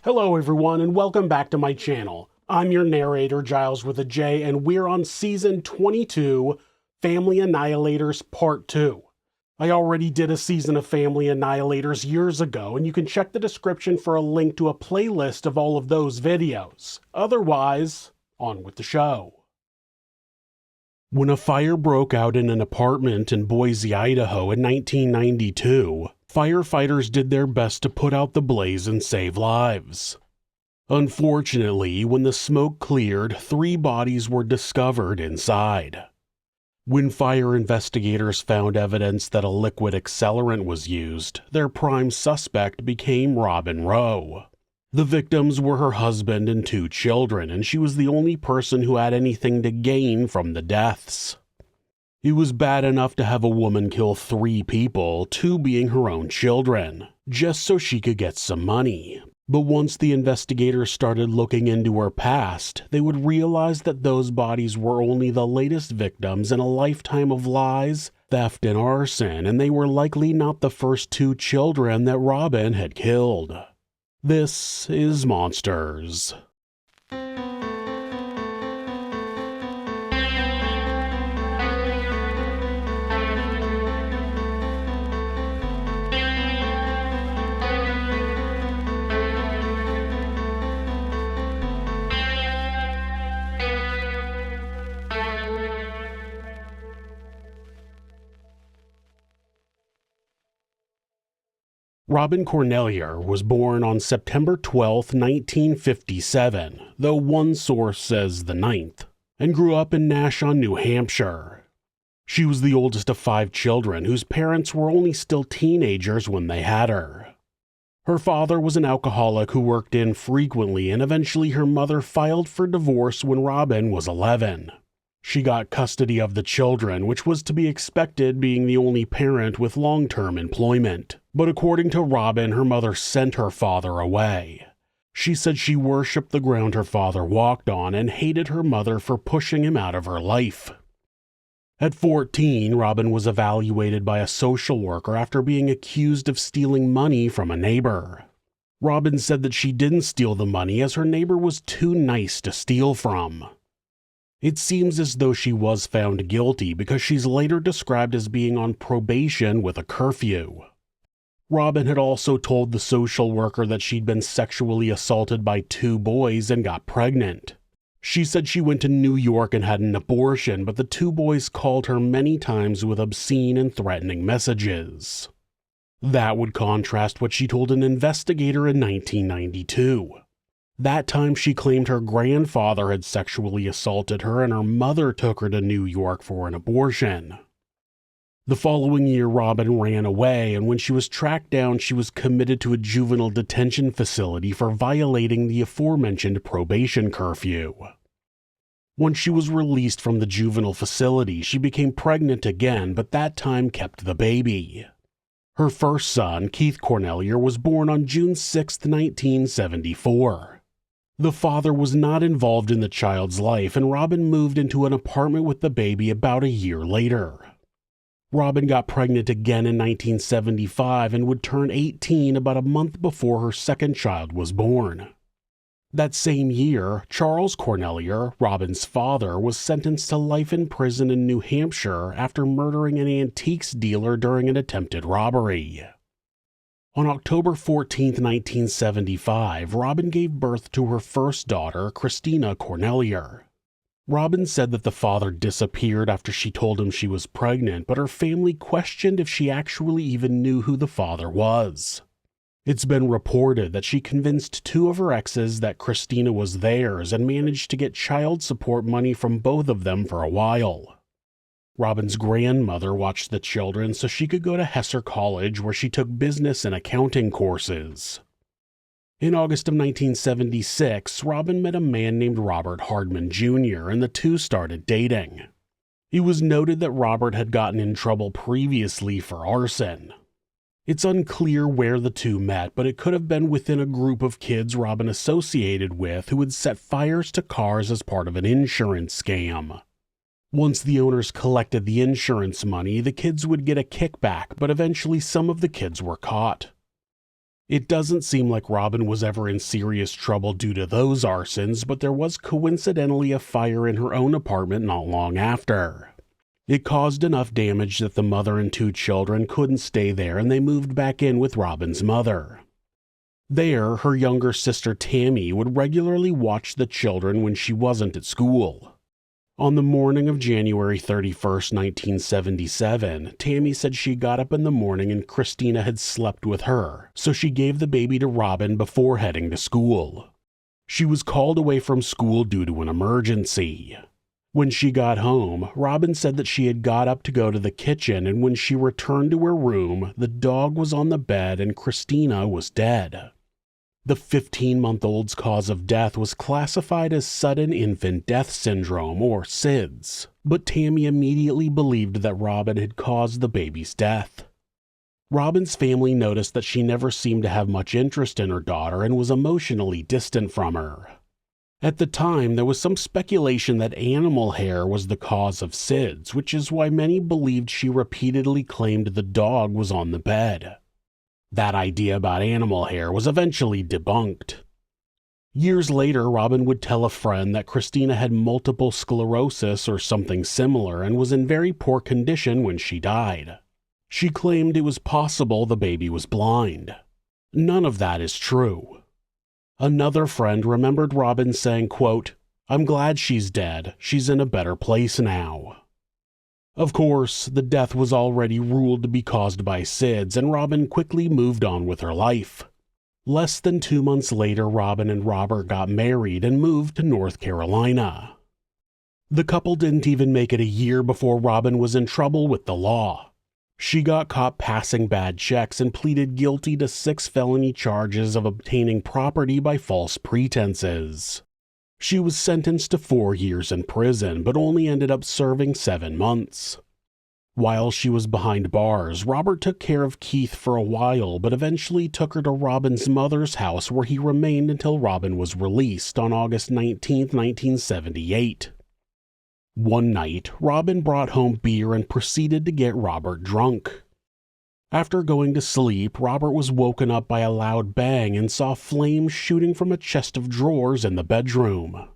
Hello everyone and welcome back to my channel. I'm your narrator Giles with a J and we're on Season 22, Family Annihilators Part 2. I already did a season of Family Annihilators years ago and you can check the description for a link to a playlist of all of those videos. Otherwise, on with the show. When a fire broke out in an apartment in Boise, Idaho in 1992, firefighters did their best to put out the blaze and save lives. Unfortunately, when the smoke cleared, 3 bodies were discovered inside. When fire investigators found evidence that a liquid accelerant was used, their prime suspect became Robin Rowe. The victims were her husband and 2 children, and she was the only person who had anything to gain from the deaths. It was bad enough to have a woman kill 3 people, 2 being her own children, just so she could get some money. But once the investigators started looking into her past, they would realize that those bodies were only the latest victims in a lifetime of lies, theft, and arson, and they were likely not the first 2 children that Robin had killed. This is Monsters. Robin Cornelier was born on September 12, 1957, though one source says the 9th, and grew up in Nashon, New Hampshire. She was the oldest of 5 children whose parents were only still teenagers when they had her. Her father was an alcoholic who worked infrequently, and eventually her mother filed for divorce when Robin was 11. She got custody of the children, which was to be expected being the only parent with long-term employment. But according to Robin, her mother sent her father away. She said she worshipped the ground her father walked on and hated her mother for pushing him out of her life. At 14, Robin was evaluated by a social worker after being accused of stealing money from a neighbor. Robin said that she didn't steal the money as her neighbor was too nice to steal from. It seems as though she was found guilty because she's later described as being on probation with a curfew. Robin had also told the social worker that she'd been sexually assaulted by 2 boys and got pregnant. She said she went to New York and had an abortion, but the 2 boys called her many times with obscene and threatening messages. That would contrast what she told an investigator in 1992. That time she claimed her grandfather had sexually assaulted her and her mother took her to New York for an abortion. The following year, Robin ran away, and when she was tracked down, she was committed to a juvenile detention facility for violating the aforementioned probation curfew. Once she was released from the juvenile facility, she became pregnant again, but that time kept the baby. Her first son, Keith Cornelier, was born on June 6, 1974. The father was not involved in the child's life, and Robin moved into an apartment with the baby about a year later. Robin got pregnant again in 1975 and would turn 18 about a month before her second child was born. That same year, Charles Cornelier, Robin's father, was sentenced to life in prison in New Hampshire after murdering an antiques dealer during an attempted robbery. On October 14, 1975, Robin gave birth to her first daughter, Christina Cornelier. Robin said that the father disappeared after she told him she was pregnant, but her family questioned if she actually even knew who the father was. It's been reported that she convinced 2 of her exes that Christina was theirs and managed to get child support money from both of them for a while. Robin's grandmother watched the children so she could go to Hesser College, where she took business and accounting courses. In August of 1976, Robin met a man named Robert Hardman Jr., and the 2 started dating. It was noted that Robert had gotten in trouble previously for arson. It's unclear where the 2 met, but it could have been within a group of kids Robin associated with who would set fires to cars as part of an insurance scam. Once the owners collected the insurance money, the kids would get a kickback, but eventually some of the kids were caught. It doesn't seem like Robin was ever in serious trouble due to those arsons, but there was coincidentally a fire in her own apartment not long after. It caused enough damage that the mother and 2 children couldn't stay there, and they moved back in with Robin's mother. There, her younger sister Tammy would regularly watch the children when she wasn't at school. On the morning of January 31st, 1977, Tammy said she got up in the morning and Christina had slept with her, so she gave the baby to Robin before heading to school. She was called away from school due to an emergency. When she got home, Robin said that she had got up to go to the kitchen, and when she returned to her room, the dog was on the bed and Christina was dead. The 15-month-old's cause of death was classified as sudden infant death syndrome, or SIDS, but Tammy immediately believed that Robin had caused the baby's death. Robin's family noticed that she never seemed to have much interest in her daughter and was emotionally distant from her. At the time, there was some speculation that animal hair was the cause of SIDS, which is why many believed she repeatedly claimed the dog was on the bed. That idea about animal hair was eventually debunked. Years later, Robin would tell a friend that Christina had multiple sclerosis or something similar and was in very poor condition when she died. She claimed it was possible the baby was blind. None of that is true. Another friend remembered Robin saying, quote, "I'm glad she's dead. She's in a better place now." Of course, the death was already ruled to be caused by SIDS, and Robin quickly moved on with her life. Less than 2 months later, Robin and Robert got married and moved to North Carolina. The couple didn't even make it a year before Robin was in trouble with the law. She got caught passing bad checks and pleaded guilty to 6 felony charges of obtaining property by false pretenses. She was sentenced to 4 years in prison, but only ended up serving 7 months. While she was behind bars, Robert took care of Keith for a while, but eventually took her to Robin's mother's house, where he remained until Robin was released on August 19, 1978. One night, Robin brought home beer and proceeded to get Robert drunk. After going to sleep, Robert was woken up by a loud bang and saw flames shooting from a chest of drawers in the bedroom.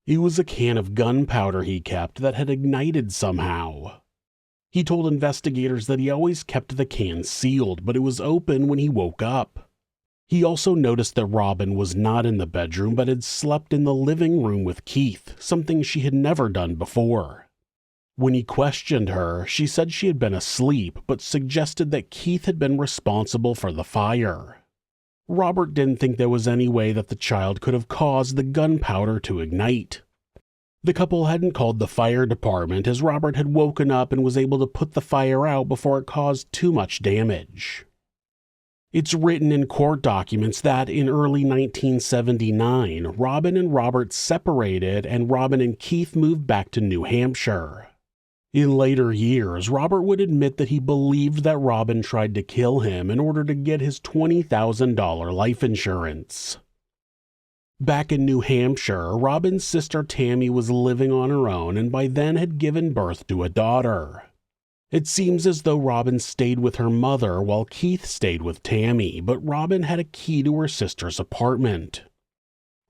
It was a can of gunpowder he kept that had ignited somehow. He told investigators that he always kept the can sealed, but it was open when he woke up. He also noticed that Robin was not in the bedroom but had slept in the living room with Keith, something she had never done before. When he questioned her, she said she had been asleep, but suggested that Keith had been responsible for the fire. Robert didn't think there was any way that the child could have caused the gunpowder to ignite. The couple hadn't called the fire department, as Robert had woken up and was able to put the fire out before it caused too much damage. It's written in court documents that in early 1979, Robin and Robert separated and Robin and Keith moved back to New Hampshire. In later years, Robert would admit that he believed that Robin tried to kill him in order to get his $20,000 life insurance. Back in New Hampshire, Robin's sister Tammy was living on her own and by then had given birth to a daughter. It seems as though Robin stayed with her mother while Keith stayed with Tammy, but Robin had a key to her sister's apartment.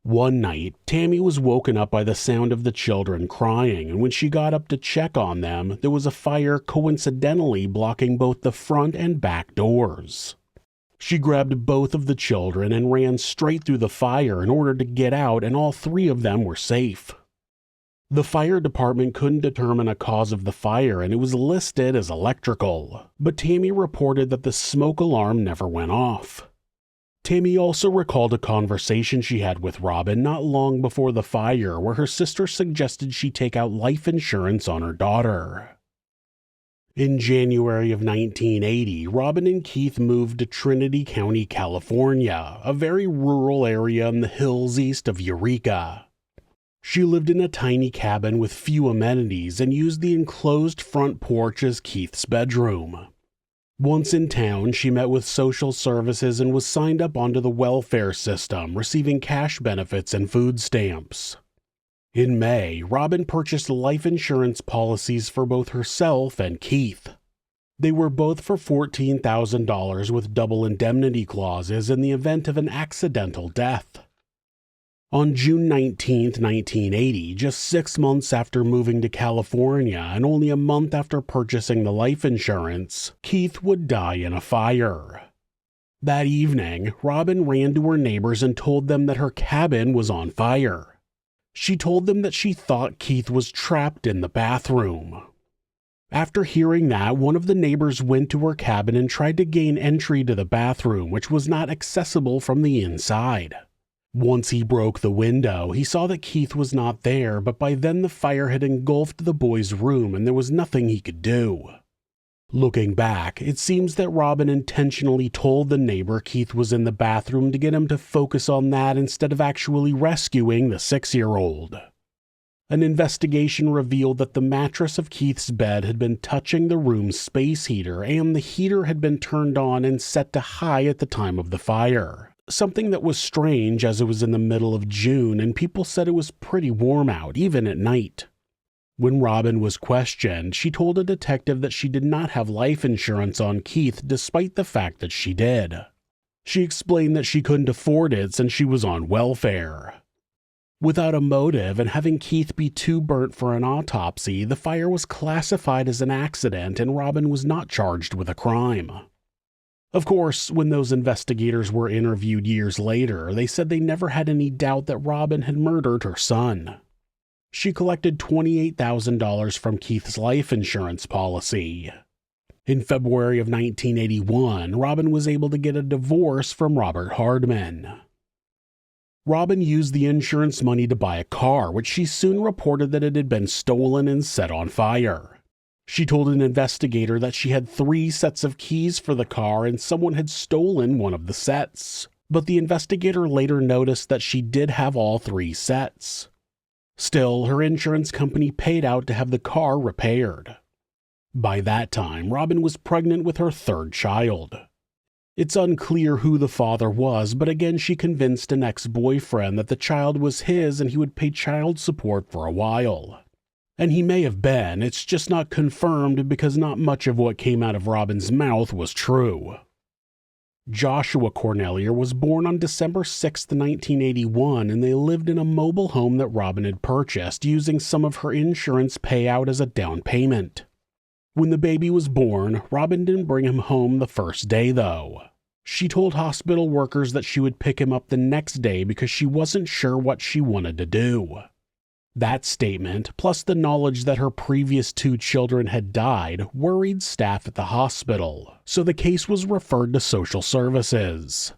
One night, Tammy was woken up by the sound of the children crying, and when she got up to check on them, there was a fire coincidentally blocking both the front and back doors. She grabbed both of the children and ran straight through the fire in order to get out, and all 3 of them were safe. The fire department couldn't determine a cause of the fire, and it was listed as electrical, but Tammy reported that the smoke alarm never went off. Tammy also recalled a conversation she had with Robin not long before the fire where her sister suggested she take out life insurance on her daughter. In January of 1980, Robin and Keith moved to Trinity County, California, a very rural area in the hills east of Eureka. She lived in a tiny cabin with few amenities and used the enclosed front porch as Keith's bedroom. Once in town, she met with social services and was signed up onto the welfare system, receiving cash benefits and food stamps. In May, Robin purchased life insurance policies for both herself and Keith. They were both for $14,000 with double indemnity clauses in the event of an accidental death. On June 19, 1980, just 6 months after moving to California and only a month after purchasing the life insurance, Keith would die in a fire. That evening, Robin ran to her neighbors and told them that her cabin was on fire. She told them that she thought Keith was trapped in the bathroom. After hearing that, one of the neighbors went to her cabin and tried to gain entry to the bathroom, which was not accessible from the inside. Once he broke the window, he saw that Keith was not there, but by then the fire had engulfed the boy's room and there was nothing he could do. Looking back, it seems that Robin intentionally told the neighbor Keith was in the bathroom to get him to focus on that instead of actually rescuing the 6-year-old. An investigation revealed that the mattress of Keith's bed had been touching the room's space heater and the heater had been turned on and set to high at the time of the fire. Something that was strange as it was in the middle of June and people said it was pretty warm out, even at night. When Robin was questioned, she told a detective that she did not have life insurance on Keith despite the fact that she did. She explained that she couldn't afford it since she was on welfare. Without a motive and having Keith be too burnt for an autopsy, the fire was classified as an accident and Robin was not charged with a crime. Of course, when those investigators were interviewed years later, they said they never had any doubt that Robin had murdered her son. She collected $28,000 from Keith's life insurance policy. In February of 1981, Robin was able to get a divorce from Robert Hardman. Robin used the insurance money to buy a car, which she soon reported that it had been stolen and set on fire. She told an investigator that she had 3 sets of keys for the car and someone had stolen one of the sets, but the investigator later noticed that she did have all 3 sets. Still, her insurance company paid out to have the car repaired. By that time, Robin was pregnant with her 3rd child. It's unclear who the father was, but again she convinced an ex-boyfriend that the child was his and he would pay child support for a while. And he may have been, it's just not confirmed because not much of what came out of Robin's mouth was true. Joshua Cornelier was born on December 6, 1981, and they lived in a mobile home that Robin had purchased using some of her insurance payout as a down payment. When the baby was born, Robin didn't bring him home the first day, though. She told hospital workers that she would pick him up the next day because she wasn't sure what she wanted to do. That statement, plus the knowledge that her previous 2 children had died, worried staff at the hospital, so the case was referred to social services.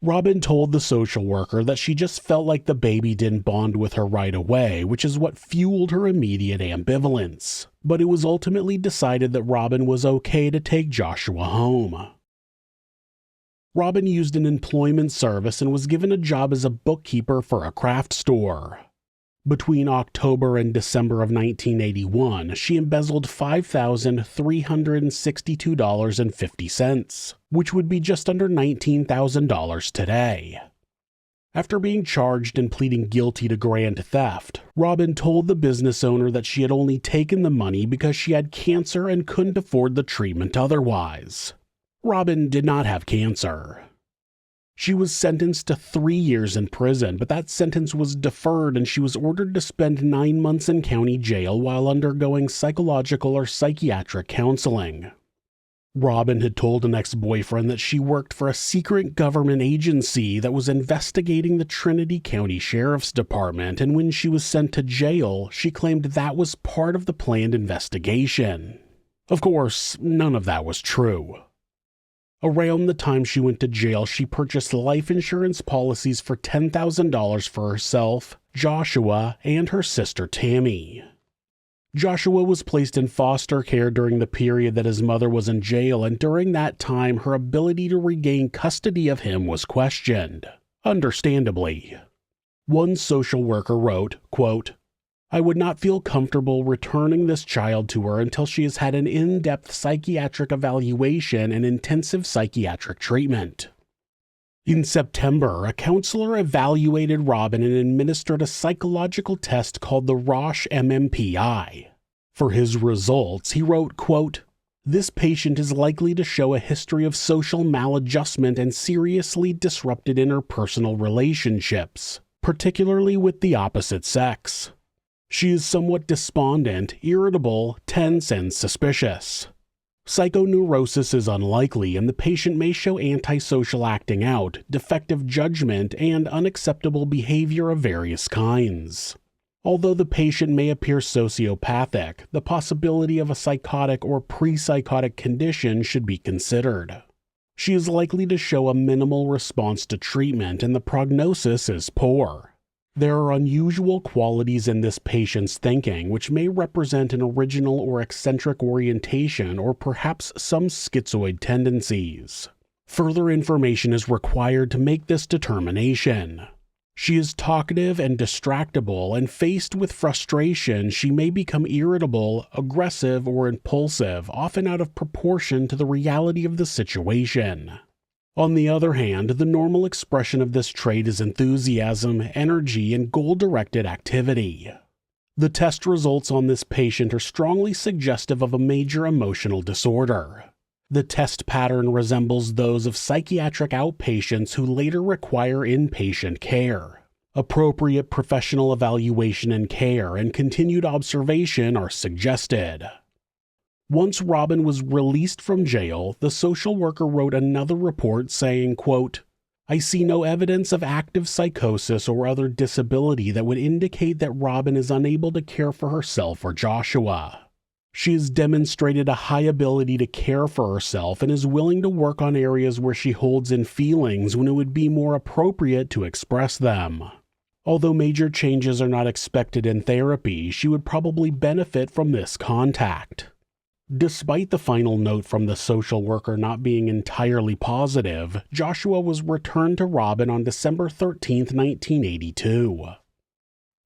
Robin told the social worker that she just felt like the baby didn't bond with her right away, which is what fueled her immediate ambivalence, but it was ultimately decided that Robin was okay to take Joshua home. Robin used an employment service and was given a job as a bookkeeper for a craft store. Between October and December of 1981, she embezzled $5,362.50, which would be just under $19,000 today. After being charged and pleading guilty to grand theft, Robin told the business owner that she had only taken the money because she had cancer and couldn't afford the treatment otherwise. Robin did not have cancer. She was sentenced to 3 years in prison, but that sentence was deferred and she was ordered to spend 9 months in county jail while undergoing psychological or psychiatric counseling. Robin had told an ex-boyfriend that she worked for a secret government agency that was investigating the Trinity County Sheriff's Department, and when she was sent to jail, she claimed that was part of the planned investigation. Of course, none of that was true. Around the time she went to jail, she purchased life insurance policies for $10,000 for herself, Joshua, and her sister Tammy. Joshua was placed in foster care during the period that his mother was in jail, and during that time her ability to regain custody of him was questioned. Understandably. One social worker wrote, quote, "I would not feel comfortable returning this child to her until she has had an in-depth psychiatric evaluation and intensive psychiatric treatment." In September, a counselor evaluated Robin and administered a psychological test called the Roche MMPI. For his results, he wrote, quote, This patient is likely to show a history of social maladjustment and seriously disrupted interpersonal relationships, particularly with the opposite sex. She is somewhat despondent, irritable, tense, and suspicious. Psychoneurosis is unlikely, and the patient may show antisocial acting out, defective judgment, and unacceptable behavior of various kinds. Although the patient may appear sociopathic, the possibility of a psychotic or pre-psychotic condition should be considered. She is likely to show a minimal response to treatment, and the prognosis is poor. There are unusual qualities in this patient's thinking which may represent an original or eccentric orientation or perhaps some schizoid tendencies. Further information is required to make this determination. She is talkative and distractible, and faced with frustration, she may become irritable, aggressive, or impulsive, often out of proportion to the reality of the situation. On the other hand, the normal expression of this trait is enthusiasm, energy, and goal-directed activity. The test results on this patient are strongly suggestive of a major emotional disorder. The test pattern resembles those of psychiatric outpatients who later require inpatient care. Appropriate professional evaluation and care and continued observation are suggested. Once Robin was released from jail, the social worker wrote another report saying, quote, "I see no evidence of active psychosis or other disability that would indicate that Robin is unable to care for herself or Joshua. She has demonstrated a high ability to care for herself and is willing to work on areas where she holds in feelings when it would be more appropriate to express them. Although major changes are not expected in therapy, she would probably benefit from this contact." Despite the final note from the social worker not being entirely positive, Joshua was returned to Robin on December 13, 1982.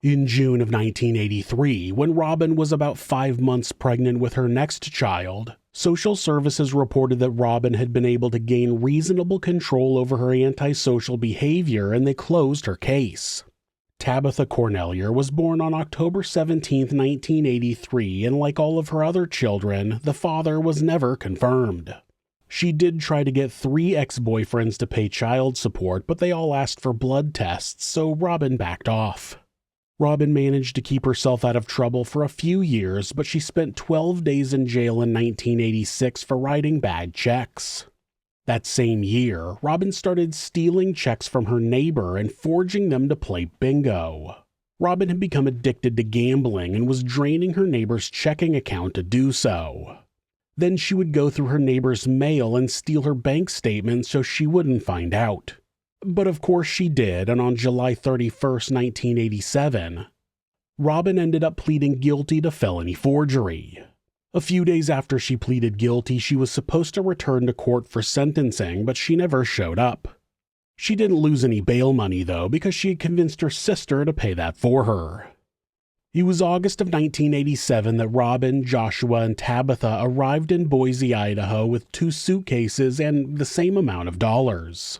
In June of 1983, when Robin was about 5 months pregnant with her next child, social services reported that Robin had been able to gain reasonable control over her antisocial behavior, and they closed her case. Tabitha Cornelier was born on October 17, 1983, and like all of her other children, the father was never confirmed. She did try to get 3 ex-boyfriends to pay child support, but they all asked for blood tests, so Robin backed off. Robin managed to keep herself out of trouble for a few years, but she spent 12 days in jail in 1986 for writing bad checks. That same year, Robin started stealing checks from her neighbor and forging them to play bingo. Robin had become addicted to gambling and was draining her neighbor's checking account to do so. Then she would go through her neighbor's mail and steal her bank statement so she wouldn't find out. But of course she did, and on July 31, 1987, Robin ended up pleading guilty to felony forgery. A few days after she pleaded guilty, she was supposed to return to court for sentencing, but she never showed up. She didn't lose any bail money, though, because she had convinced her sister to pay that for her. It was August of 1987 that Robin, Joshua, and Tabitha arrived in Boise, Idaho with 2 suitcases and the same amount of dollars.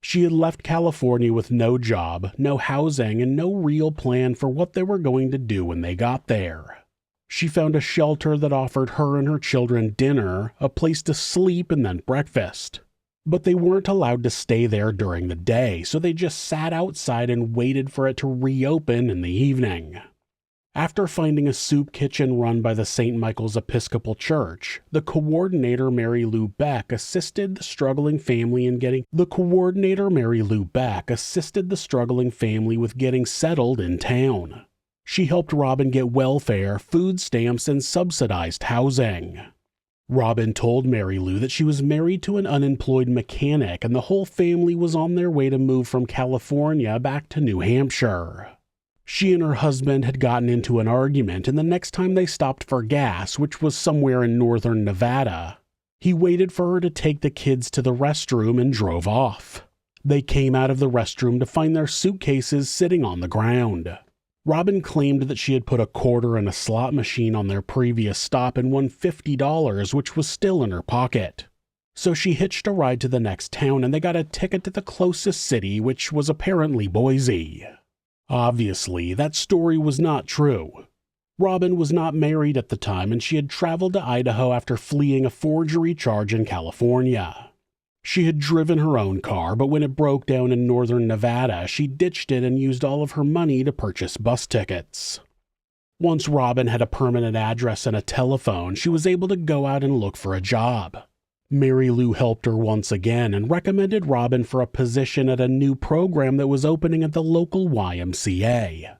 She had left California with no job, no housing, and no real plan for what they were going to do when they got there. She found a shelter that offered her and her children dinner, a place to sleep, and then breakfast. But they weren't allowed to stay there during the day, so they just sat outside and waited for it to reopen in the evening. After finding a soup kitchen run by the St. Michael's Episcopal Church, the coordinator Mary Lou Beck assisted the struggling family with getting settled in town. She helped Robin get welfare, food stamps, and subsidized housing. Robin told Mary Lou that she was married to an unemployed mechanic and the whole family was on their way to move from California back to New Hampshire. She and her husband had gotten into an argument, and the next time they stopped for gas, which was somewhere in northern Nevada, he waited for her to take the kids to the restroom and drove off. They came out of the restroom to find their suitcases sitting on the ground. Robin claimed that she had put a quarter in a slot machine on their previous stop and won $50, which was still in her pocket. So she hitched a ride to the next town and they got a ticket to the closest city, which was apparently Boise. Obviously, that story was not true. Robin was not married at the time, and she had traveled to Idaho after fleeing a forgery charge in California. She had driven her own car, but when it broke down in northern Nevada, she ditched it and used all of her money to purchase bus tickets. Once Robin had a permanent address and a telephone, she was able to go out and look for a job. Mary Lou helped her once again and recommended Robin for a position at a new program that was opening at the local YMCA.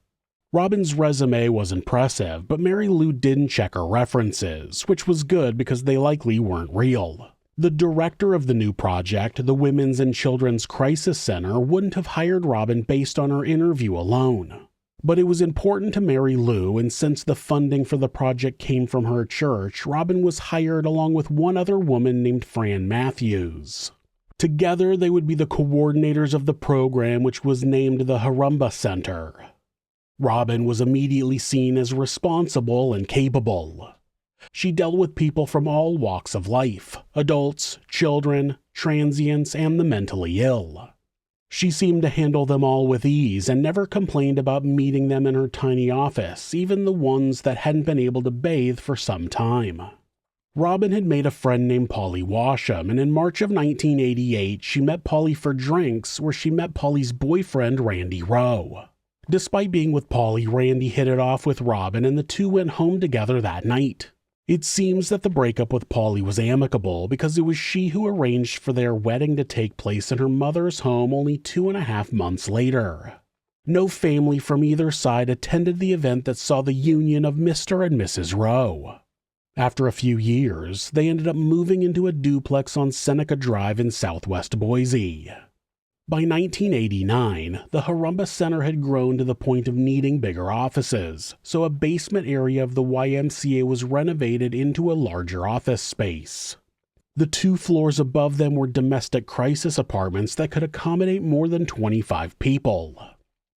Robin's resume was impressive, but Mary Lou didn't check her references, which was good because they likely weren't real. The director of the new project, the Women's and Children's Crisis Center, wouldn't have hired Robin based on her interview alone. But it was important to Mary Lou, and since the funding for the project came from her church, Robin was hired along with one other woman named Fran Matthews. Together, they would be the coordinators of the program, which was named the Harumba Center. Robin was immediately seen as responsible and capable. She dealt with people from all walks of life: adults, children, transients, and the mentally ill. She seemed to handle them all with ease and never complained about meeting them in her tiny office, even the ones that hadn't been able to bathe for some time. Robin had made a friend named Polly Washam, and in March of 1988 she met Polly for drinks, where she met Polly's boyfriend Randy Rowe. Despite being with Polly, Randy hit it off with Robin, and the two went home together that night. It seems that the breakup with Polly was amicable because it was she who arranged for their wedding to take place in her mother's home only 2.5 months later. No family from either side attended the event that saw the union of Mr. and Mrs. Rowe. After a few years, they ended up moving into a duplex on Seneca Drive in southwest Boise. By 1989, the Harumba Center had grown to the point of needing bigger offices, so a basement area of the YMCA was renovated into a larger office space. The 2 floors above them were domestic crisis apartments that could accommodate more than 25 people.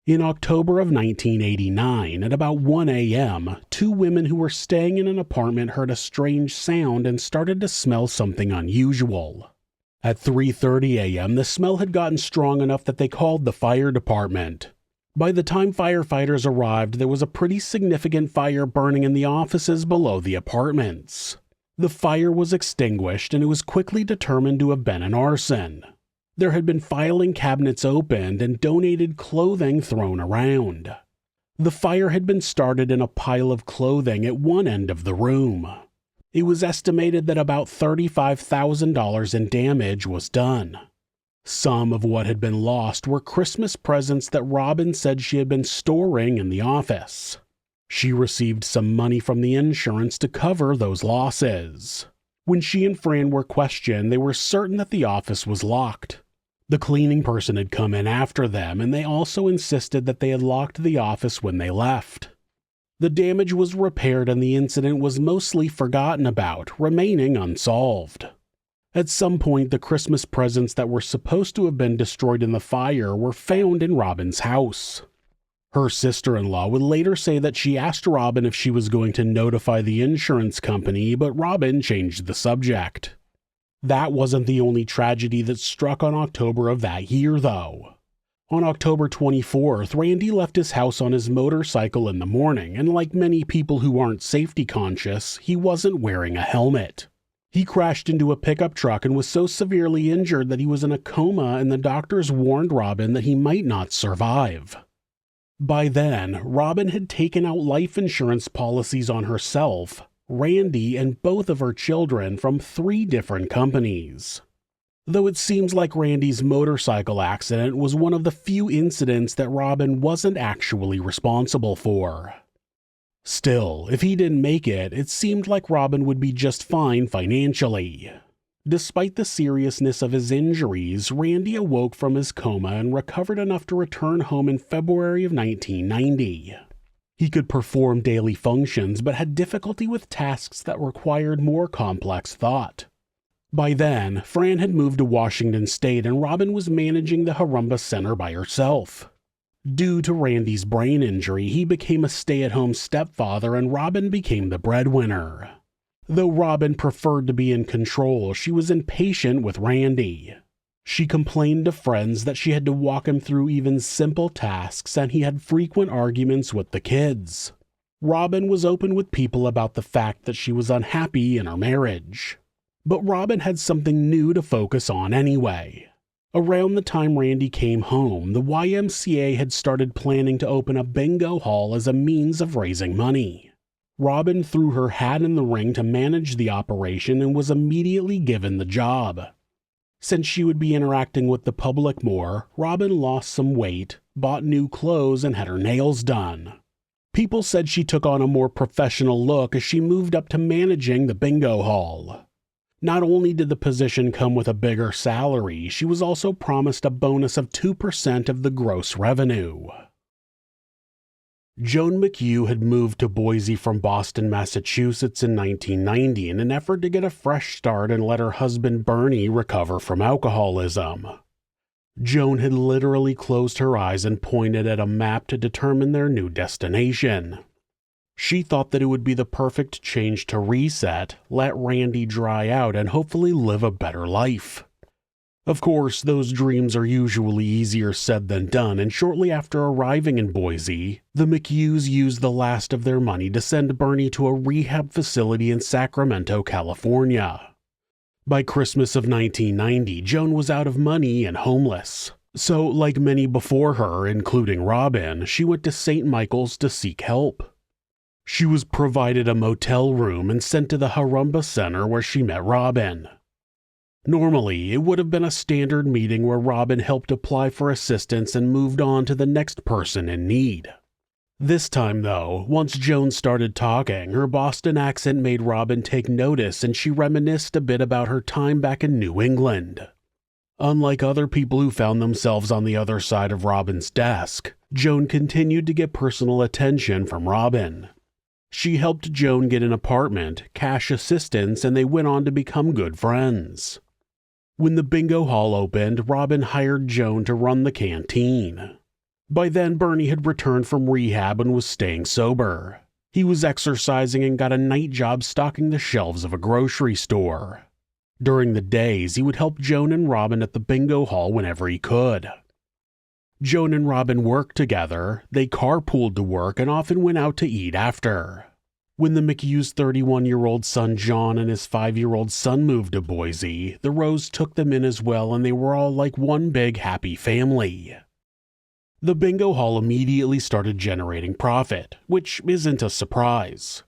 In October of 1989, at about 1 a.m., 2 women who were staying in an apartment heard a strange sound and started to smell something unusual. At 3:30 a.m., the smell had gotten strong enough that they called the fire department. By the time firefighters arrived, there was a pretty significant fire burning in the offices below the apartments. The fire was extinguished, and it was quickly determined to have been an arson. There had been filing cabinets opened and donated clothing thrown around. The fire had been started in a pile of clothing at one end of the room. It was estimated that about $35,000 in damage was done. Some of what had been lost were Christmas presents that Robin said she had been storing in the office. She received some money from the insurance to cover those losses. When she and Fran were questioned, they were certain that the office was locked. The cleaning person had come in after them, and they also insisted that they had locked the office when they left. The damage was repaired and the incident was mostly forgotten about, remaining unsolved. At some point, the Christmas presents that were supposed to have been destroyed in the fire were found in Robin's house. Her sister-in-law would later say that she asked Robin if she was going to notify the insurance company, but Robin changed the subject. That wasn't the only tragedy that struck on October of that year, though. On October 24th, Randy left his house on his motorcycle in the morning, and like many people who aren't safety conscious, he wasn't wearing a helmet. He crashed into a pickup truck and was so severely injured that he was in a coma, and the doctors warned Robin that he might not survive. By then, Robin had taken out life insurance policies on herself, Randy, and both of her children from 3 different companies. Though it seems like Randy's motorcycle accident was one of the few incidents that Robin wasn't actually responsible for. Still, if he didn't make it, it seemed like Robin would be just fine financially. Despite the seriousness of his injuries, Randy awoke from his coma and recovered enough to return home in February of 1990. He could perform daily functions but had difficulty with tasks that required more complex thought. By then, Fran had moved to Washington State and Robin was managing the Harumba Center by herself. Due to Randy's brain injury, he became a stay-at-home stepfather and Robin became the breadwinner. Though Robin preferred to be in control, she was impatient with Randy. She complained to friends that she had to walk him through even simple tasks and he had frequent arguments with the kids. Robin was open with people about the fact that she was unhappy in her marriage. But Robin had something new to focus on anyway. Around the time Randy came home, the YMCA had started planning to open a bingo hall as a means of raising money. Robin threw her hat in the ring to manage the operation and was immediately given the job. Since she would be interacting with the public more, Robin lost some weight, bought new clothes, and had her nails done. People said she took on a more professional look as she moved up to managing the bingo hall. Not only did the position come with a bigger salary, she was also promised a bonus of 2% of the gross revenue. Joan McHugh had moved to Boise from Boston, Massachusetts in 1990 in an effort to get a fresh start and let her husband Bernie recover from alcoholism. Joan had literally closed her eyes and pointed at a map to determine their new destination. She thought that it would be the perfect change to reset, let Randy dry out, and hopefully live a better life. Of course, those dreams are usually easier said than done, and shortly after arriving in Boise, the McHughs used the last of their money to send Bernie to a rehab facility in Sacramento, California. By Christmas of 1990, Joan was out of money and homeless. So, like many before her, including Robin, she went to St. Michael's to seek help. She was provided a motel room and sent to the Harumba Center where she met Robin. Normally, it would have been a standard meeting where Robin helped apply for assistance and moved on to the next person in need. This time, though, once Joan started talking, her Boston accent made Robin take notice and she reminisced a bit about her time back in New England. Unlike other people who found themselves on the other side of Robin's desk, Joan continued to get personal attention from Robin. She helped Joan get an apartment, cash assistance, and they went on to become good friends. When the bingo hall opened, Robin hired Joan to run the canteen. By then, Bernie had returned from rehab and was staying sober. He was exercising and got a night job stocking the shelves of a grocery store. During the days, he would help Joan and Robin at the bingo hall whenever he could. Joan and Robin worked together, they carpooled to work, and often went out to eat after. When the McHugh's 31-year-old son John and his 5-year-old son moved to Boise, the Rose took them in as well, and they were all like one big happy family. The bingo hall immediately started generating profit, which isn't a surprise.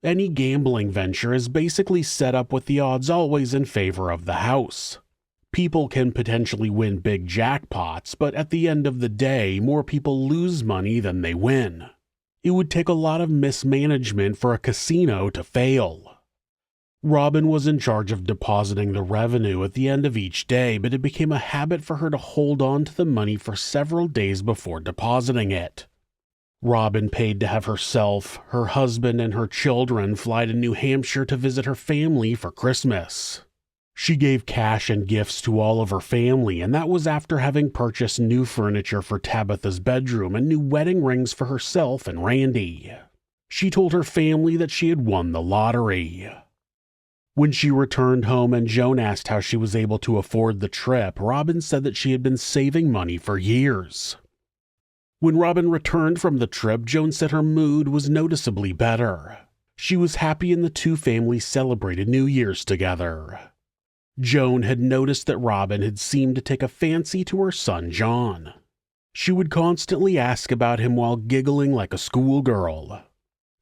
Any gambling venture is basically set up with the odds always in favor of the house. People can potentially win big jackpots, but at the end of the day, more people lose money than they win. It would take a lot of mismanagement for a casino to fail. Robin was in charge of depositing the revenue at the end of each day, but it became a habit for her to hold on to the money for several days before depositing it. Robin paid to have herself, her husband, and her children fly to New Hampshire to visit her family for Christmas. She gave cash and gifts to all of her family, and that was after having purchased new furniture for Tabitha's bedroom and new wedding rings for herself and Randy. She told her family that she had won the lottery. When she returned home and Joan asked how she was able to afford the trip, Robin said that she had been saving money for years. When Robin returned from the trip, Joan said her mood was noticeably better. She was happy and the two families celebrated New Year's together. Joan had noticed that Robin had seemed to take a fancy to her son John. She would constantly ask about him while giggling like a schoolgirl.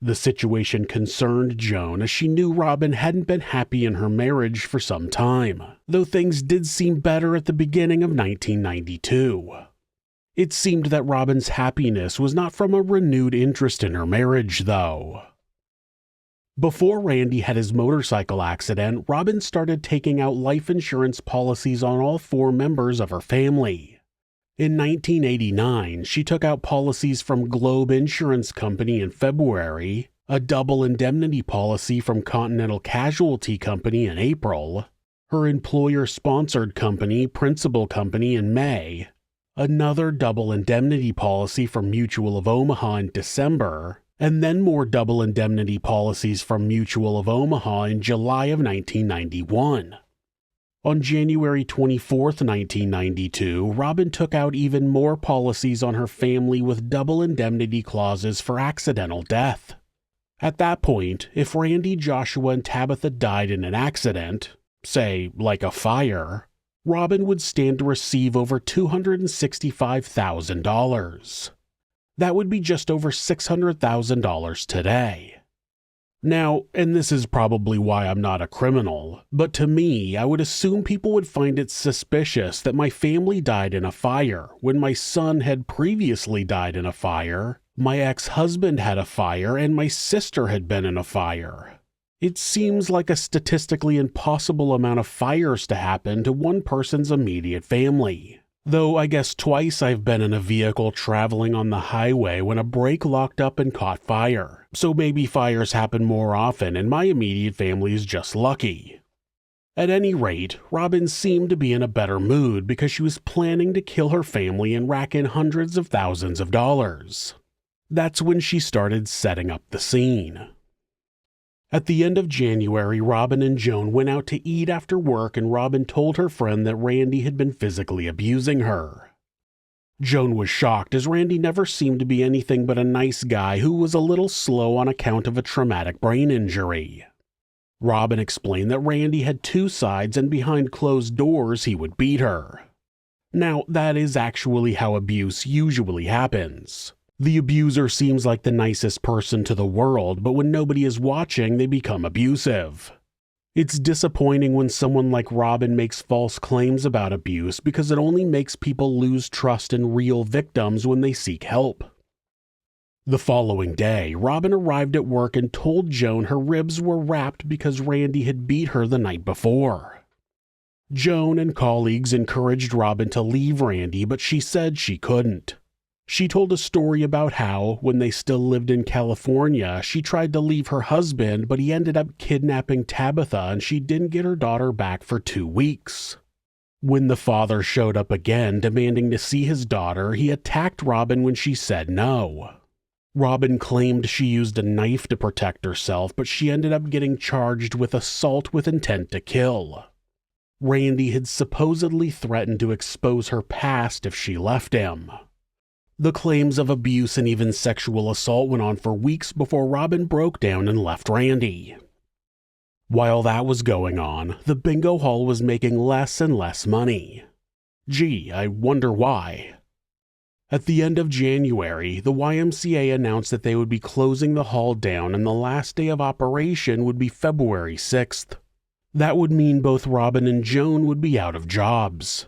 The situation concerned Joan as she knew Robin hadn't been happy in her marriage for some time, though things did seem better at the beginning of 1992. It seemed that Robin's happiness was not from a renewed interest in her marriage, though. Before Randy had his motorcycle accident, Robin started taking out life insurance policies on all 4 members of her family. In 1989, she took out policies from Globe Insurance Company in February, a double indemnity policy from Continental Casualty Company in April, her employer-sponsored company, Principal Company, in May, another double indemnity policy from Mutual of Omaha in December, and then more double indemnity policies from Mutual of Omaha in July of 1991. On January 24, 1992, Robin took out even more policies on her family with double indemnity clauses for accidental death. At that point, if Randy, Joshua, and Tabitha died in an accident, say like a fire, Robin would stand to receive over $265,000. That would be just over $600,000 today. Now, and this is probably why I'm not a criminal, but to me, I would assume people would find it suspicious that my family died in a fire when my son had previously died in a fire, my ex-husband had a fire, and my sister had been in a fire. It seems like a statistically impossible amount of fires to happen to one person's immediate family. Though I guess twice I've been in a vehicle traveling on the highway when a brake locked up and caught fire, so maybe fires happen more often and my immediate family is just lucky. At any rate, Robin seemed to be in a better mood because she was planning to kill her family and rack in hundreds of thousands of dollars. That's when she started setting up the scene. At the end of January, Robin and Joan went out to eat after work and Robin told her friend that Randy had been physically abusing her. Joan was shocked as Randy never seemed to be anything but a nice guy who was a little slow on account of a traumatic brain injury. Robin explained that Randy had two sides and behind closed doors he would beat her. Now, that is actually how abuse usually happens. The abuser seems like the nicest person to the world, but when nobody is watching, they become abusive. It's disappointing when someone like Robin makes false claims about abuse because it only makes people lose trust in real victims when they seek help. The following day, Robin arrived at work and told Joan her ribs were wrapped because Randy had beat her the night before. Joan and colleagues encouraged Robin to leave Randy, but she said she couldn't. She told a story about how, when they still lived in California, she tried to leave her husband, but he ended up kidnapping Tabitha and she didn't get her daughter back for 2 weeks. When the father showed up again demanding to see his daughter, he attacked Robin when she said no. Robin claimed she used a knife to protect herself, but she ended up getting charged with assault with intent to kill. Randy had supposedly threatened to expose her past if she left him. The claims of abuse and even sexual assault went on for weeks before Robin broke down and left Randy. While that was going on, the bingo hall was making less and less money. Gee, I wonder why. At the end of January, the YMCA announced that they would be closing the hall down and the last day of operation would be February 6th. That would mean both Robin and Joan would be out of jobs.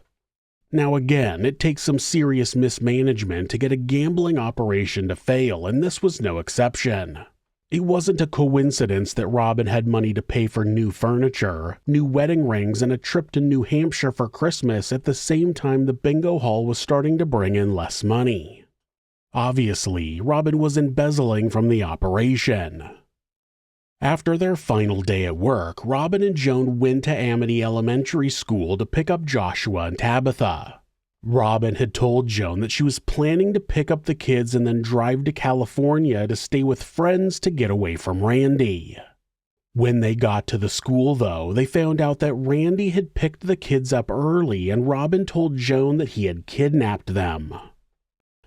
Now again, it takes some serious mismanagement to get a gambling operation to fail, and this was no exception. It wasn't a coincidence that Robin had money to pay for new furniture, new wedding rings, and a trip to New Hampshire for Christmas at the same time the bingo hall was starting to bring in less money. Obviously, Robin was embezzling from the operation. After their final day at work, Robin and Joan went to Amity Elementary School to pick up Joshua and Tabitha. Robin had told Joan that she was planning to pick up the kids and then drive to California to stay with friends to get away from Randy. When they got to the school, though, they found out that Randy had picked the kids up early and Robin told Joan that he had kidnapped them.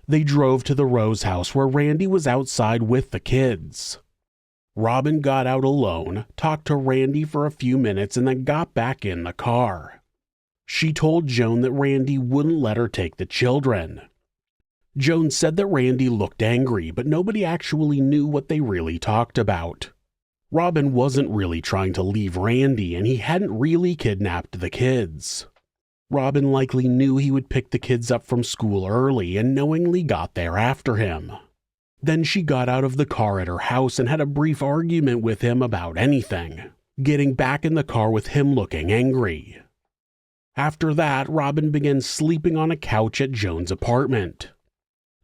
They drove to the Rose house where Randy was outside with the kids. Robin got out alone, talked to Randy for a few minutes, and then got back in the car. She told Joan that Randy wouldn't let her take the children. Joan said that Randy looked angry, but nobody actually knew what they really talked about. Robin wasn't really trying to leave Randy, and he hadn't really kidnapped the kids. Robin likely knew he would pick the kids up from school early and knowingly got there after him. Then she got out of the car at her house and had a brief argument with him about anything, getting back in the car with him looking angry. After that, Robin began sleeping on a couch at Joan's apartment.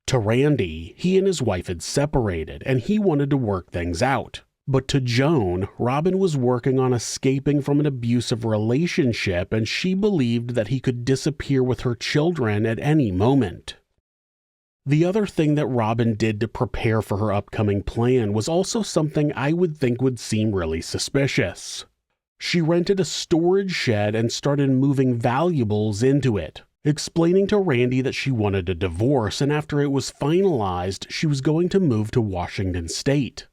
To Randy, he and his wife had separated and he wanted to work things out. But to Joan, Robin was working on escaping from an abusive relationship and she believed that he could disappear with her children at any moment. The other thing that Robin did to prepare for her upcoming plan was also something I would think would seem really suspicious. She rented a storage shed and started moving valuables into it, explaining to Randy that she wanted a divorce and after it was finalized, she was going to move to Washington State.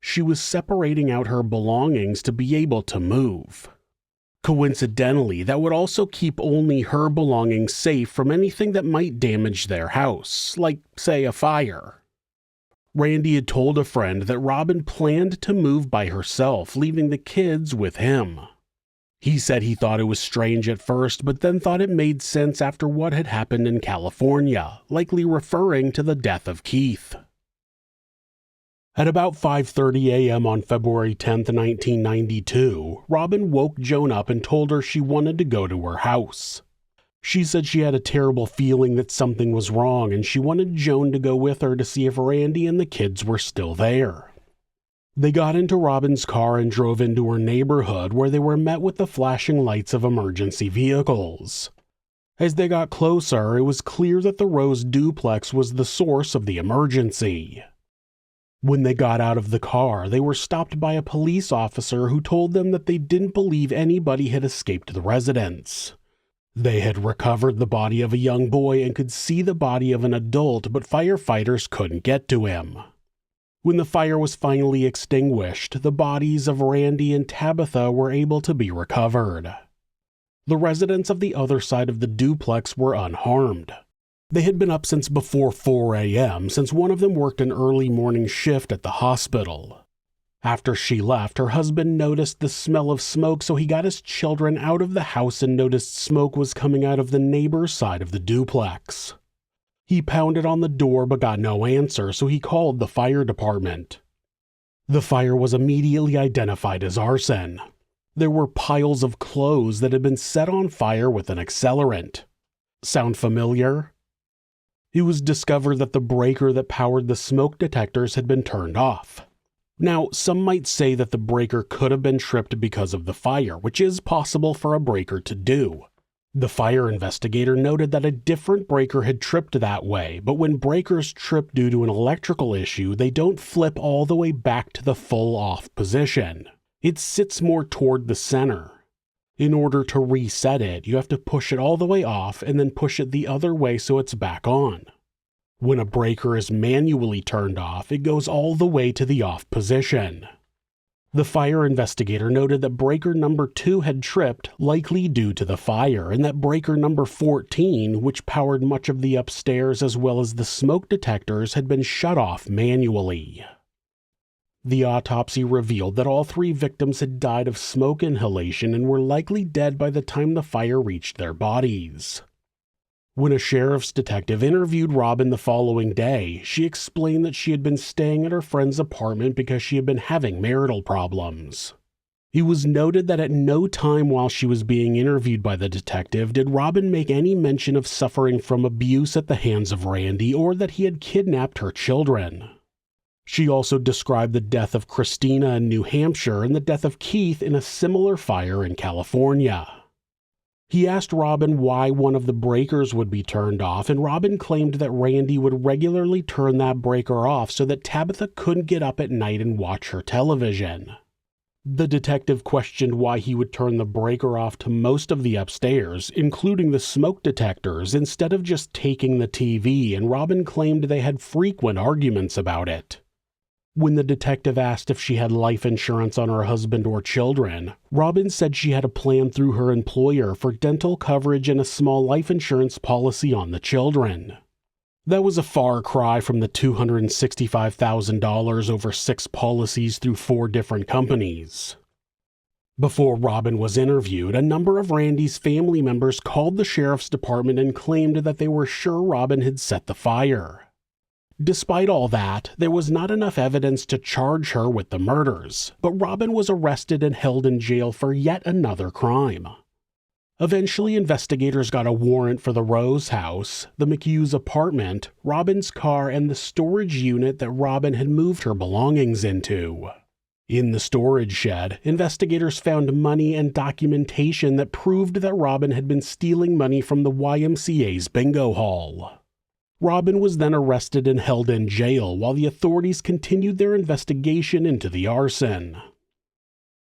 She was separating out her belongings to be able to move. Coincidentally, that would also keep only her belongings safe from anything that might damage their house, like, say, a fire. Randy had told a friend that Robin planned to move by herself, leaving the kids with him. He said he thought it was strange at first, but then thought it made sense after what had happened in California, likely referring to the death of Keith. At about 5:30 a.m. on February 10, 1992, Robin woke Joan up and told her she wanted to go to her house. She said she had a terrible feeling that something was wrong and she wanted Joan to go with her to see if Randy and the kids were still there. They got into Robin's car and drove into her neighborhood where they were met with the flashing lights of emergency vehicles. As they got closer, it was clear that the Rose duplex was the source of the emergency. When they got out of the car, they were stopped by a police officer who told them that they didn't believe anybody had escaped the residence. They had recovered the body of a young boy and could see the body of an adult, but firefighters couldn't get to him. When the fire was finally extinguished, the bodies of Randy and Tabitha were able to be recovered. The residents of the other side of the duplex were unharmed. They had been up since before 4 a.m. since one of them worked an early morning shift at the hospital. After she left, her husband noticed the smell of smoke, so he got his children out of the house and noticed smoke was coming out of the neighbor's side of the duplex. He pounded on the door but got no answer, so he called the fire department. The fire was immediately identified as arson. There were piles of clothes that had been set on fire with an accelerant. Sound familiar? It was discovered that the breaker that powered the smoke detectors had been turned off. Now, some might say that the breaker could have been tripped because of the fire, which is possible for a breaker to do. The fire investigator noted that a different breaker had tripped that way, but when breakers trip due to an electrical issue, they don't flip all the way back to the full off position. It sits more toward the center. In order to reset it, you have to push it all the way off and then push it the other way so it's back on. When a breaker is manually turned off, it goes all the way to the off position. The fire investigator noted that breaker number 2 had tripped, likely due to the fire, and that breaker number 14, which powered much of the upstairs as well as the smoke detectors, had been shut off manually. The autopsy revealed that all 3 victims had died of smoke inhalation and were likely dead by the time the fire reached their bodies. When a sheriff's detective interviewed Robin the following day, she explained that she had been staying at her friend's apartment because she had been having marital problems. It was noted that at no time while she was being interviewed by the detective did Robin make any mention of suffering from abuse at the hands of Randy or that he had kidnapped her children. She also described the death of Christina in New Hampshire and the death of Keith in a similar fire in California. He asked Robin why one of the breakers would be turned off, and Robin claimed that Randy would regularly turn that breaker off so that Tabitha couldn't get up at night and watch her television. The detective questioned why he would turn the breaker off to most of the upstairs, including the smoke detectors, instead of just taking the TV, and Robin claimed they had frequent arguments about it. When the detective asked if she had life insurance on her husband or children, Robin said she had a plan through her employer for dental coverage and a small life insurance policy on the children. That was a far cry from the $265,000 over 6 policies through 4 different companies. Before Robin was interviewed, a number of Randy's family members called the sheriff's department and claimed that they were sure Robin had set the fire. Despite all that, there was not enough evidence to charge her with the murders, but Robin was arrested and held in jail for yet another crime. Eventually, investigators got a warrant for the Rose house, the McHughes apartment, Robin's car, and the storage unit that Robin had moved her belongings into. In the storage shed, investigators found money and documentation that proved that Robin had been stealing money from the YMCA's bingo hall. Robin was then arrested and held in jail while the authorities continued their investigation into the arson.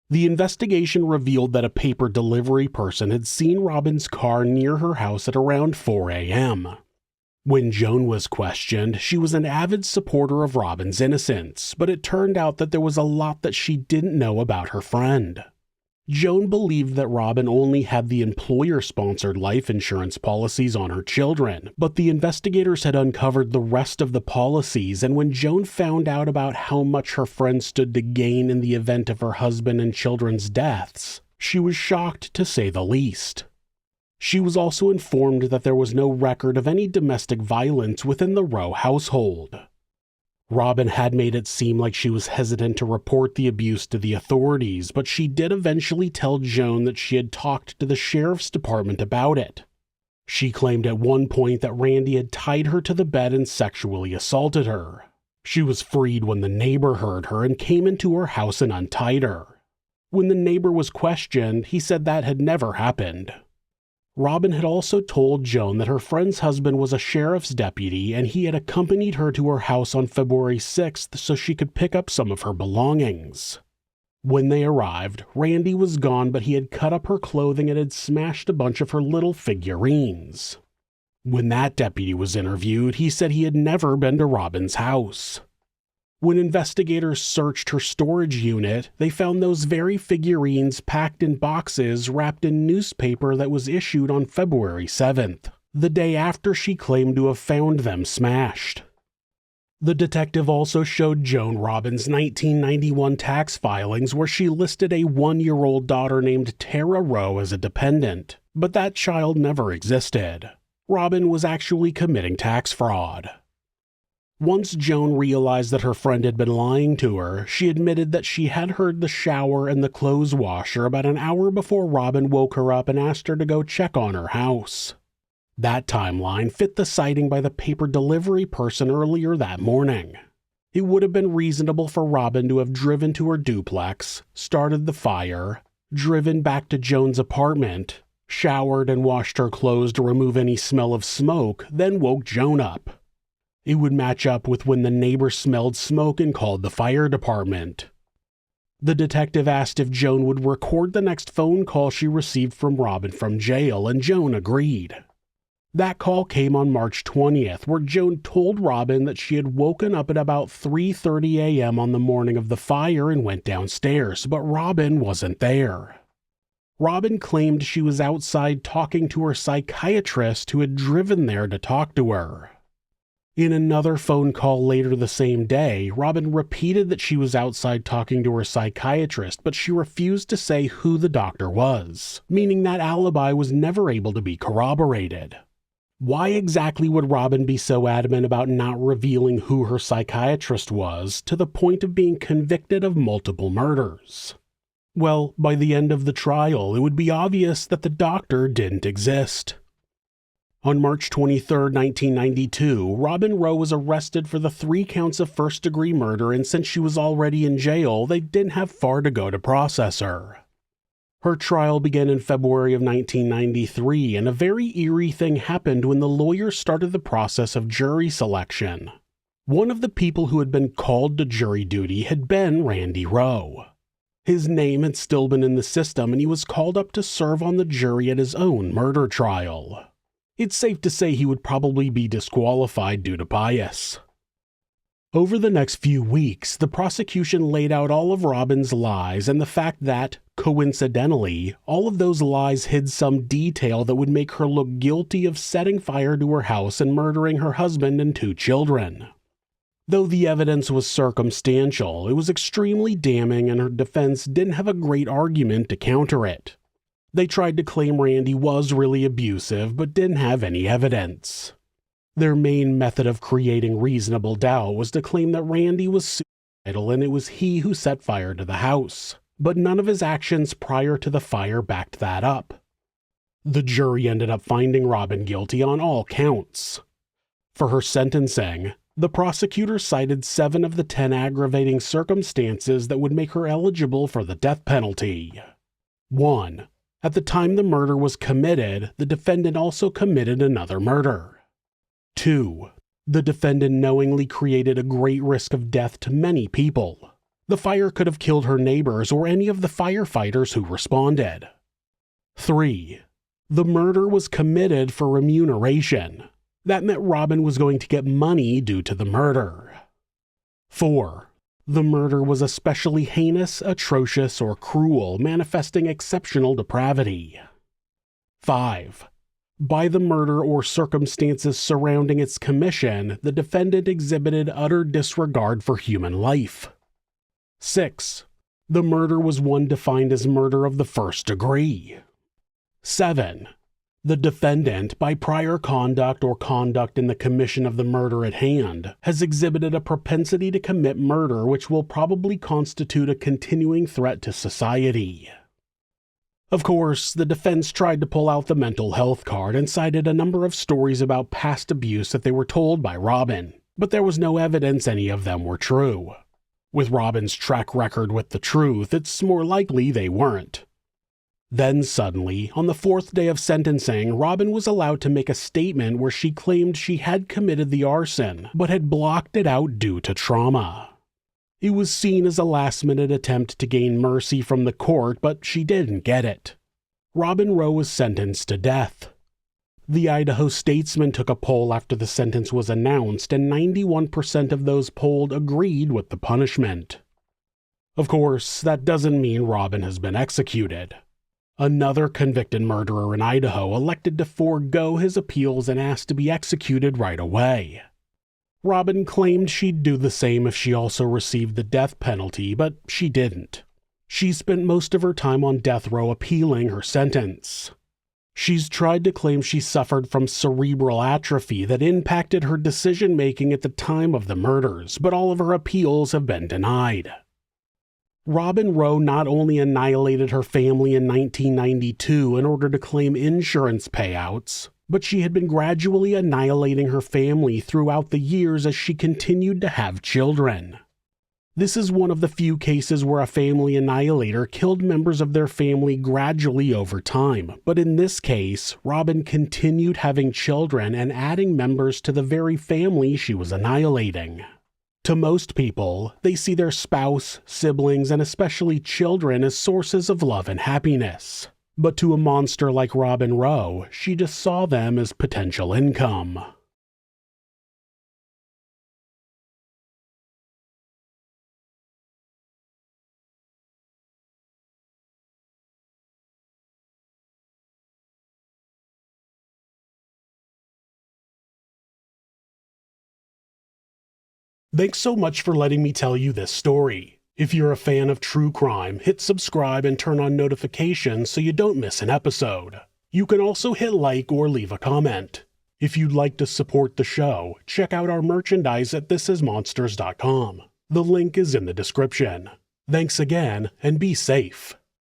The investigation revealed that a paper delivery person had seen Robin's car near her house at around 4 a.m. When Joan was questioned, she was an avid supporter of Robin's innocence, but it turned out that there was a lot that she didn't know about her friend. Joan believed that Robin only had the employer-sponsored life insurance policies on her children, but the investigators had uncovered the rest of the policies, and when Joan found out about how much her friend stood to gain in the event of her husband and children's deaths, she was shocked to say the least. She was also informed that there was no record of any domestic violence within the Rowe household. Robin had made it seem like she was hesitant to report the abuse to the authorities, but she did eventually tell Joan that she had talked to the sheriff's department about it. She claimed at one point that Randy had tied her to the bed and sexually assaulted her. She was freed when the neighbor heard her and came into her house and untied her. When the neighbor was questioned, he said that had never happened. Robin had also told Joan that her friend's husband was a sheriff's deputy and he had accompanied her to her house on February 6th so she could pick up some of her belongings. When they arrived, Randy was gone, but he had cut up her clothing and had smashed a bunch of her little figurines. When that deputy was interviewed, he said he had never been to Robin's house. When investigators searched her storage unit, they found those very figurines packed in boxes wrapped in newspaper that was issued on February 7th, the day after she claimed to have found them smashed. The detective also showed Joan Robin's 1991 tax filings where she listed a 1-year-old daughter named Tara Rowe as a dependent, but that child never existed. Robin was actually committing tax fraud. Once Joan realized that her friend had been lying to her, she admitted that she had heard the shower and the clothes washer about an hour before Robin woke her up and asked her to go check on her house. That timeline fit the sighting by the paper delivery person earlier that morning. It would have been reasonable for Robin to have driven to her duplex, started the fire, driven back to Joan's apartment, showered and washed her clothes to remove any smell of smoke, then woke Joan up. It would match up with when the neighbor smelled smoke and called the fire department. The detective asked if Joan would record the next phone call she received from Robin from jail, and Joan agreed. That call came on March 20th, where Joan told Robin that she had woken up at about 3:30 a.m. on the morning of the fire and went downstairs, but Robin wasn't there. Robin claimed she was outside talking to her psychiatrist who had driven there to talk to her. In another phone call later the same day, Robin repeated that she was outside talking to her psychiatrist, but she refused to say who the doctor was, meaning that alibi was never able to be corroborated. Why exactly would Robin be so adamant about not revealing who her psychiatrist was, to the point of being convicted of multiple murders? Well, by the end of the trial, it would be obvious that the doctor didn't exist. On March 23, 1992, Robin Rowe was arrested for the 3 counts of first-degree murder, and since she was already in jail, they didn't have far to go to process her. Her trial began in February of 1993, and a very eerie thing happened when the lawyers started the process of jury selection. One of the people who had been called to jury duty had been Randy Rowe. His name had still been in the system, and he was called up to serve on the jury at his own murder trial. It's safe to say he would probably be disqualified due to bias. Over the next few weeks, the prosecution laid out all of Robin's lies and the fact that, coincidentally, all of those lies hid some detail that would make her look guilty of setting fire to her house and murdering her husband and 2 children. Though the evidence was circumstantial, it was extremely damning, and her defense didn't have a great argument to counter it. They tried to claim Randy was really abusive, but didn't have any evidence. Their main method of creating reasonable doubt was to claim that Randy was suicidal and it was he who set fire to the house, but none of his actions prior to the fire backed that up. The jury ended up finding Robin guilty on all counts. For her sentencing, the prosecutor cited 7 of the 10 aggravating circumstances that would make her eligible for the death penalty. 1. At the time the murder was committed, the defendant also committed another murder. 2. The defendant knowingly created a great risk of death to many people. The fire could have killed her neighbors or any of the firefighters who responded. 3. The murder was committed for remuneration. That meant Robin was going to get money due to the murder. 4. The murder was especially heinous, atrocious, or cruel, manifesting exceptional depravity. 5. By the murder or circumstances surrounding its commission, the defendant exhibited utter disregard for human life. 6. The murder was one defined as murder of the first degree. 7. The defendant, by prior conduct or conduct in the commission of the murder at hand, has exhibited a propensity to commit murder which will probably constitute a continuing threat to society. Of course, the defense tried to pull out the mental health card and cited a number of stories about past abuse that they were told by Robin, but there was no evidence any of them were true. With Robin's track record with the truth, it's more likely they weren't. Then suddenly, on the 4th day of sentencing, Robin was allowed to make a statement where she claimed she had committed the arson, but had blocked it out due to trauma. It was seen as a last-minute attempt to gain mercy from the court, but she didn't get it. Robin Rowe was sentenced to death. The Idaho Statesman took a poll after the sentence was announced, and 91% of those polled agreed with the punishment. Of course, that doesn't mean Robin has been executed. Another convicted murderer in Idaho elected to forego his appeals and asked to be executed right away. Robin claimed she'd do the same if she also received the death penalty, but she didn't. She spent most of her time on death row appealing her sentence. She's tried to claim she suffered from cerebral atrophy that impacted her decision-making at the time of the murders, but all of her appeals have been denied. Robin Rowe not only annihilated her family in 1992 in order to claim insurance payouts, but she had been gradually annihilating her family throughout the years as she continued to have children. This is one of the few cases where a family annihilator killed members of their family gradually over time, but in this case, Robin continued having children and adding members to the very family she was annihilating. To most people, they see their spouse, siblings, and especially children as sources of love and happiness. But to a monster like Robin Rowe, she just saw them as potential income. Thanks so much for letting me tell you this story. If you're a fan of true crime, hit subscribe and turn on notifications so you don't miss an episode. You can also hit like or leave a comment. If you'd like to support the show, check out our merchandise at thisismonsters.com. The link is in the description. Thanks again, and be safe.